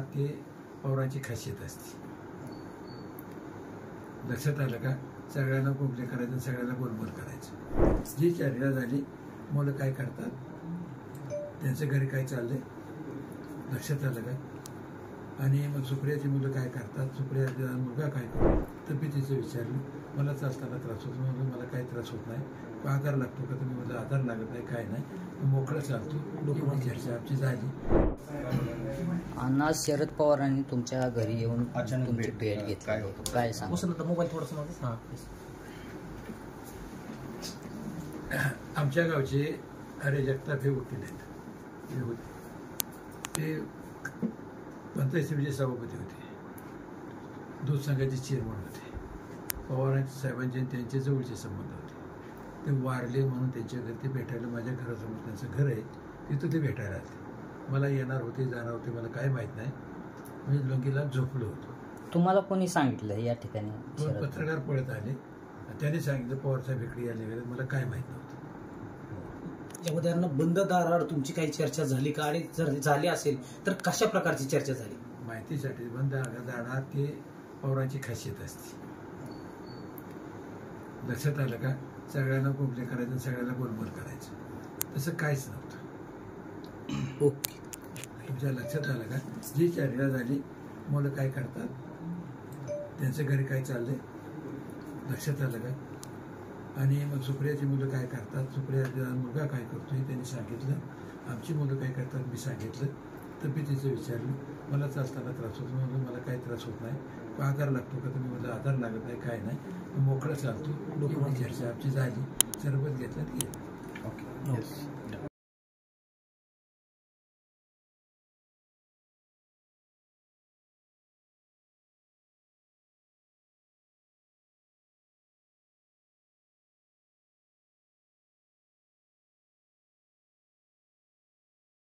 जाणार ते पवारांची खासियत असते. लक्षात आलं का? सगळ्यांना कोकले करायचं, सगळ्यांना गोलमोल करायचं. जी चर्चा झाली, मुलं काय करतात, त्यांचं घरी काय चाललंय, लक्षात आलं का? आणि मग सुप्रियाची मुलं काय करतात, सुप्रियाचा मुलगा काय करतो, तब्येतीचं विचारलं. मला चालताना त्रास होतो, म्हणून मला काही त्रास होत नाही, आधार लागतो का? तुम्ही मला आधार लागत नाही, काय नाही, मोकळं चालतो. एवढी चर्चा आमची झाली. आज शरद पवारांनी तुमच्या घरी येऊन तुमची भेट घेतली, काय सांगा? मोबाईल थोडंसं आमच्या गावचे अरे जगताप हे वकील आहेत, हे होते, ते पंचायत समितीचे सभापती होते, दूध संघाचे चेअरमन होते. पवारांच्या साहेबांचे आणि त्यांचे जवळचे संबंध होते. ते वारले म्हणून त्यांच्या घरी ते भेटायला, माझ्या घरासमोर त्यांचं घर आहे, तिथं ते भेटायला आले. मला येणार होते, जाणार होते, मला काय माहीत नाही. मी लंगीला झोपलो होतो. तुम्हाला कोणी सांगितलं या ठिकाणी? दोन पत्रकार पळत आले, त्याने सांगितलं पवारसाहेब इकडे यायला गेले, मला काय माहीत नव्हतं. या उदाहरणार्थ बंद दाराआड तुमची काही चर्चा झाली का? आणि जर झाली असेल तर कशा प्रकारची चर्चा झाली? माहितीसाठी बंद दाराआड ते पवारांची खासियत असते. लक्षात आलं का? सगळ्यांना कोकले करायचं, सगळ्यांना गोलमोल करायचं. तसं काहीच नव्हतं. ओके. तुमच्या लक्षात आलं का? जी चर्चा झाली, मुलं काय करतात, त्यांचं घरी काय चाललंय, लक्षात आलं का? आणि मग सुप्रियाची मुलं काय करतात, सुप्रियाचा मुलगा काय करतो हे त्यांनी सांगितलं. आमची मुलं काय करतात मी सांगितलं. तब्येतीचं विचारलं. मला चालताना त्रास होतो, म्हणून मला काही त्रास होत नाही, आधार लागतो का? तुम्ही मला आधार लागत नाही, काय नाही, मोकळं चालतो. एवढी चर्चा आमची झाली. सरबत घेतलं, गेलं. ओके.